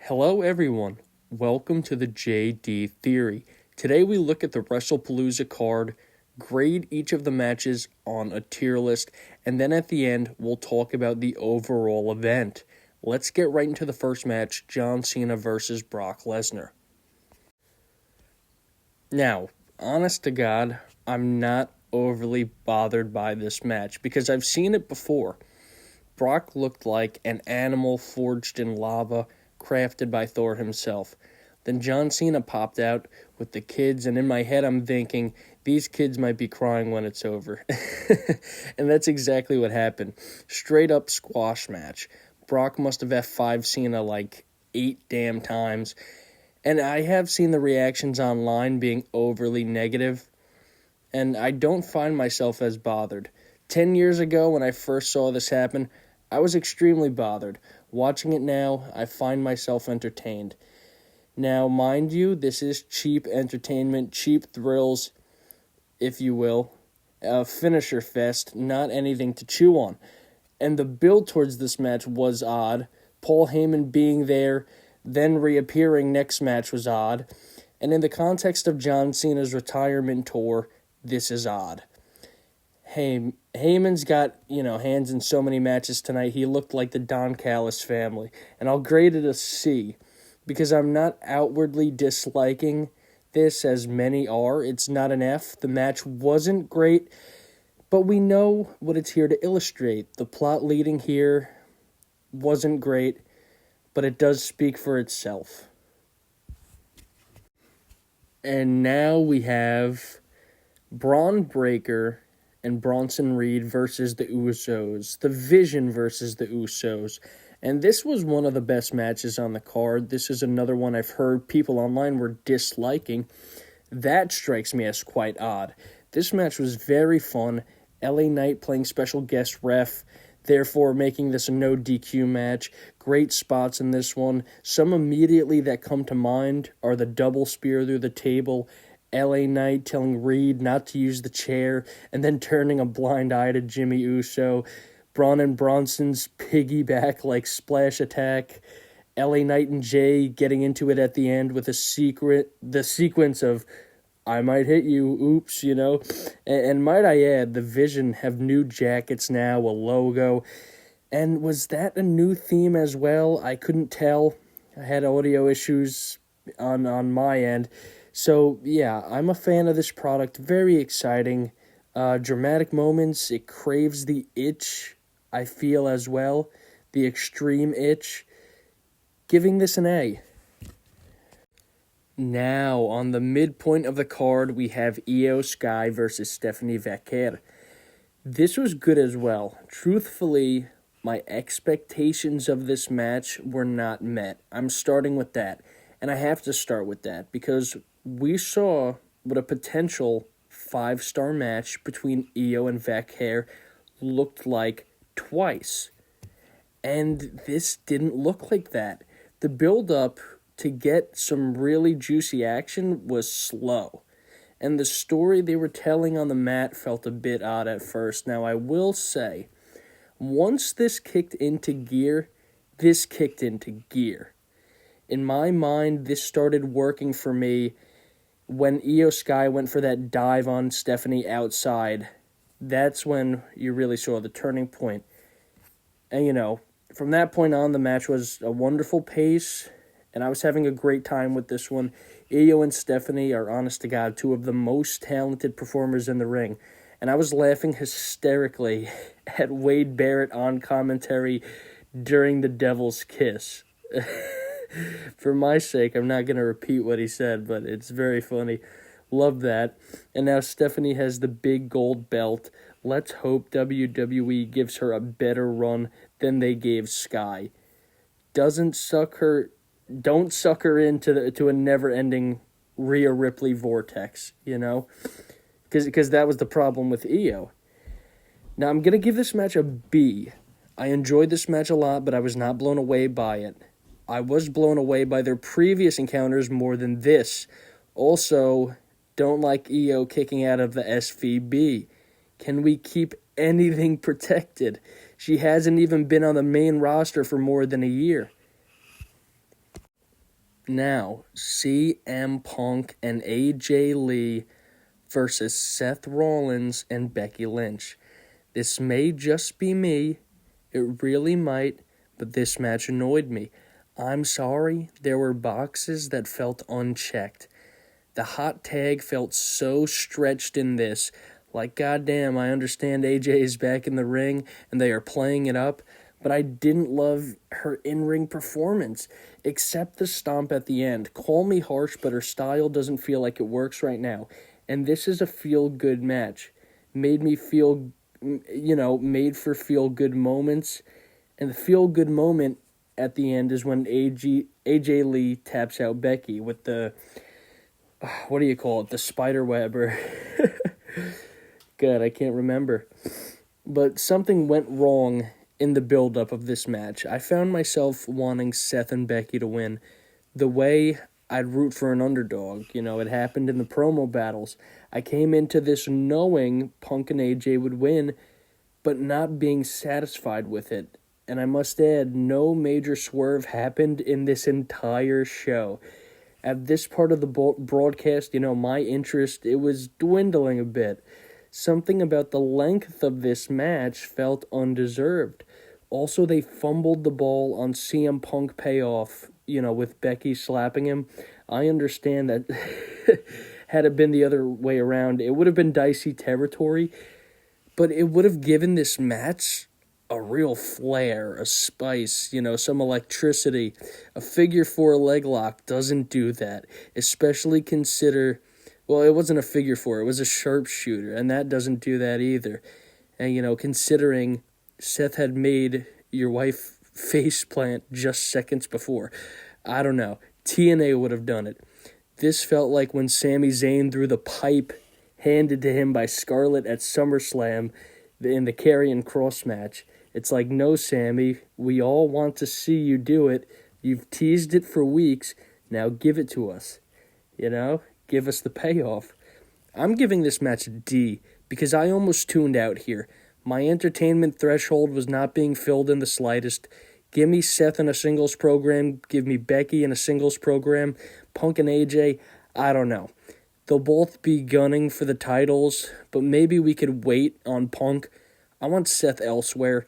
Hello everyone, welcome to the JD Theory. Today we look at the Wrestlepalooza card, grade each of the matches on a tier list, and then at the end we'll talk about the overall event. Let's get right into the first match, John Cena versus Brock Lesnar. Now, honest to God, I'm not overly bothered by this match because I've seen it before. Brock looked like an animal forged in lava, crafted by Thor himself. Then John Cena popped out with the kids, and in my head I'm thinking, these kids might be crying when it's over. And that's exactly what happened. Straight up squash match. Brock must have F5 Cena like 8 damn times. And I have seen the reactions online being overly negative, and I don't find myself as bothered. 10 years ago, when I first saw this happen, I was extremely bothered. Watching it now, I find myself entertained. Now, mind you, this is cheap entertainment, cheap thrills, if you will. A finisher fest, not anything to chew on. And the build towards this match was odd. Paul Heyman being there, then reappearing next match was odd. And in the context of John Cena's retirement tour, this is odd. Heyman's got, hands in so many matches tonight. He looked like the Don Callis family. And I'll grade it a C because I'm not outwardly disliking this as many are. It's not an F. The match wasn't great, but we know what it's here to illustrate. The plot leading here wasn't great, but it does speak for itself. And now we have Braun Breaker and Bronson Reed versus the Usos. The Vision versus the Usos. And this was one of the best matches on the card. This is another one I've heard people online were disliking. That strikes me as quite odd. This match was very fun. LA Knight playing special guest ref, therefore making this a no DQ match. Great spots in this one. Some immediately that come to mind are the double spear through the table, LA Knight telling Reed not to use the chair, and then turning a blind eye to Jimmy Uso. Braun and Bronson's piggyback like splash attack. LA Knight and Jay getting into it at the end with the sequence of I might hit you, oops, And might I add, the Vision have new jackets now, a logo. And was that a new theme as well? I couldn't tell. I had audio issues on my end. So, yeah, I'm a fan of this product. Very exciting. Dramatic moments. It craves the itch, I feel, as well. The extreme itch. Giving this an A. Now, on the midpoint of the card, we have Io Sky versus Stephanie Vaquer. This was good as well. Truthfully, my expectations of this match were not met. I'm starting with that. And I have to start with that because we saw what a potential 5-star match between Io and Vaquer looked like twice. And this didn't look like that. The build-up to get some really juicy action was slow. And the story they were telling on the mat felt a bit odd at first. Now, I will say, once this kicked into gear. In my mind, this started working for me when Io Sky went for that dive on Stephanie outside. That's when you really saw the turning point. And, from that point on, the match was a wonderful pace, and I was having a great time with this one. Io and Stephanie are, honest to God, two of the most talented performers in the ring. And I was laughing hysterically at Wade Barrett on commentary during the Devil's Kiss. For my sake, I'm not going to repeat what he said, but it's very funny. Love that. And now Stephanie has the big gold belt. Let's hope WWE gives her a better run than they gave Sky. Don't suck her into a never-ending Rhea Ripley vortex, Because that was the problem with Io. Now, I'm going to give this match a B. I enjoyed this match a lot, but I was not blown away by it. I was blown away by their previous encounters more than this. Also, don't like Io kicking out of the SVB. Can we keep anything protected? She hasn't even been on the main roster for more than a year. Now, CM Punk and AJ Lee versus Seth Rollins and Becky Lynch. This may just be me. It really might, but this match annoyed me. I'm sorry, there were boxes that felt unchecked. The hot tag felt so stretched in this. Like, goddamn, I understand AJ is back in the ring and they are playing it up, but I didn't love her in-ring performance, except the stomp at the end. Call me harsh, but her style doesn't feel like it works right now. And this is a feel-good match. Made me feel, made for feel-good moments. And the feel-good moment at the end is when AJ Lee taps out Becky with the, what do you call it, the spider web or... God, I can't remember. But something went wrong in the build-up of this match. I found myself wanting Seth and Becky to win the way I'd root for an underdog. It happened in the promo battles. I came into this knowing Punk and AJ would win, but not being satisfied with it. And I must add, no major swerve happened in this entire show. At this part of the broadcast, my interest, it was dwindling a bit. Something about the length of this match felt undeserved. Also, they fumbled the ball on CM Punk payoff, with Becky slapping him. I understand that had it been the other way around, it would have been dicey territory, but it would have given this match a real flair, a spice, some electricity. A figure four leg lock doesn't do that, especially consider... Well, it wasn't a figure four, it was a sharpshooter, and that doesn't do that either. And, considering Seth had made your wife faceplant just seconds before, I don't know, TNA would have done it. This felt like when Sami Zayn threw the pipe handed to him by Scarlett at SummerSlam in the Karrion Kross match. It's like, no, Sami, we all want to see you do it. You've teased it for weeks, now give it to us, Give us the payoff. I'm giving this match a D because I almost tuned out here. My entertainment threshold was not being filled in the slightest. Give me Seth in a singles program. Give me Becky in a singles program. Punk and AJ, I don't know. They'll both be gunning for the titles, but maybe we could wait on Punk. I want Seth elsewhere,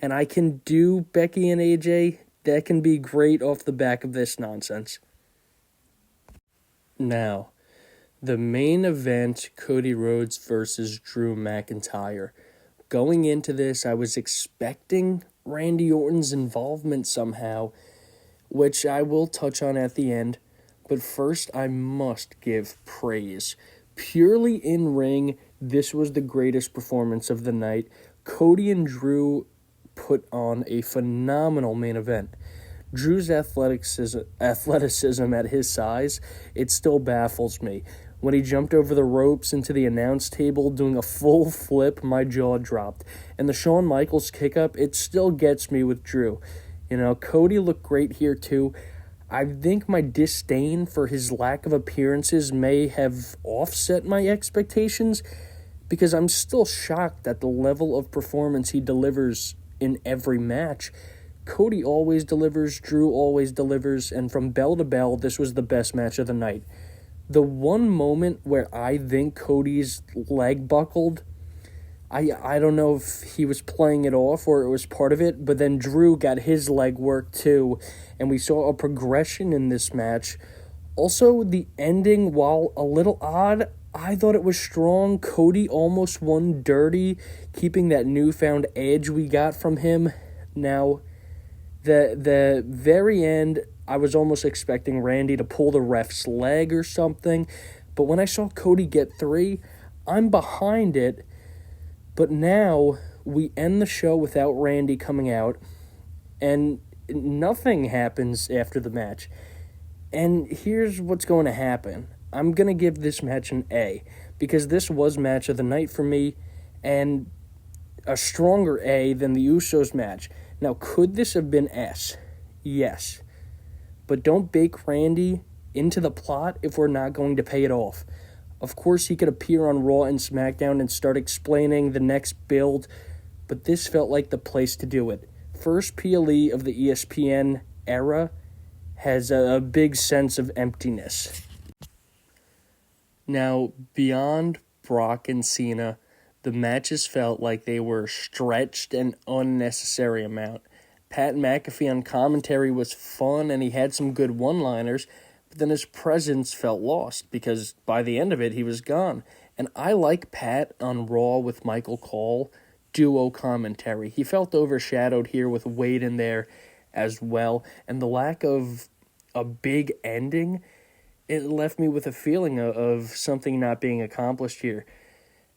and I can do Becky and AJ. That can be great off the back of this nonsense. Now, the main event, Cody Rhodes versus Drew McIntyre. Going into this, I was expecting Randy Orton's involvement somehow, which I will touch on at the end. But first, I must give praise. Purely in ring, this was the greatest performance of the night. Cody and Drew put on a phenomenal main event. Drew's athleticism at his size, it still baffles me. When he jumped over the ropes into the announce table doing a full flip, my jaw dropped. And the Shawn Michaels kick-up, it still gets me with Drew. Cody looked great here too. I think my disdain for his lack of appearances may have offset my expectations because I'm still shocked at the level of performance he delivers in every match. Cody always delivers, Drew always delivers, and from bell to bell, this was the best match of the night. The one moment where I think Cody's leg buckled, I don't know if he was playing it off or it was part of it, but then Drew got his leg work too, and we saw a progression in this match. Also, the ending, while a little odd, I thought it was strong. Cody almost won dirty, keeping that newfound edge we got from him. Now, the very end, I was almost expecting Randy to pull the ref's leg or something, but when I saw Cody get 3, I'm behind it. But now we end the show without Randy coming out, and nothing happens after the match. And here's what's going to happen. I'm going to give this match an A, because this was match of the night for me, and a stronger A than the Usos match. Now, could this have been S? Yes. But don't bake Randy into the plot if we're not going to pay it off. Of course, he could appear on Raw and SmackDown and start explaining the next build, but this felt like the place to do it. First PLE of the ESPN era has a big sense of emptiness. Now, beyond Brock and Cena, the matches felt like they were stretched an unnecessary amount. Pat McAfee on commentary was fun and he had some good one-liners, but then his presence felt lost because by the end of it, he was gone. And I like Pat on Raw with Michael Cole, duo commentary. He felt overshadowed here with Wade in there as well, and the lack of a big ending, it left me with a feeling of something not being accomplished here.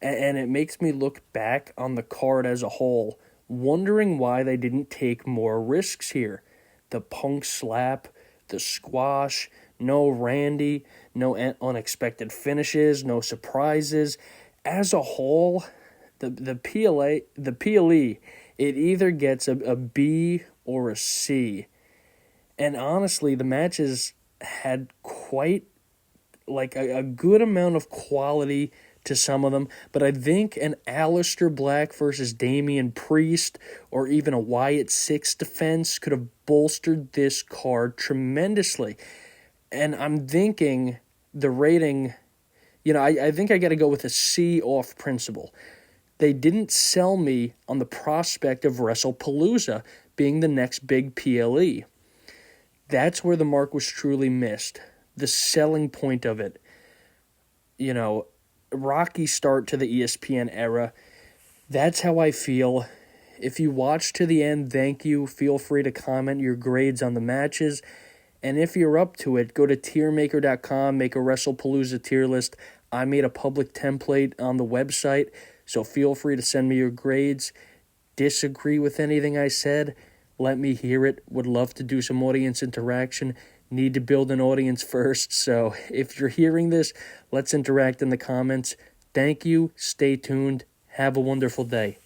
And it makes me look back on the card as a whole, wondering why they didn't take more risks here. The Punk slap, the squash, no Randy, no unexpected finishes, no surprises. As a whole, the PLE, it either gets a B or a C. And honestly, the matches had quite like a good amount of quality to some of them, but I think an Aleister Black versus Damian Priest or even a Wyatt Six defense could have bolstered this card tremendously. And I'm thinking the rating, I think I got to go with a C off principle. They didn't sell me on the prospect of Wrestlepalooza being the next big PLE. That's where the mark was truly missed. The selling point of it. Rocky start to the ESPN era. That's how I feel. If you watch to the end, thank you. Feel free to comment your grades on the matches. And if you're up to it, go to tiermaker.com, make a Wrestlepalooza tier list. I made a public template on the website, so feel free to send me your grades. Disagree with anything I said? Let me hear it. Would love to do some audience interaction. Need to build an audience first, so if you're hearing this, let's interact in the comments. Thank you. Stay tuned. Have a wonderful day.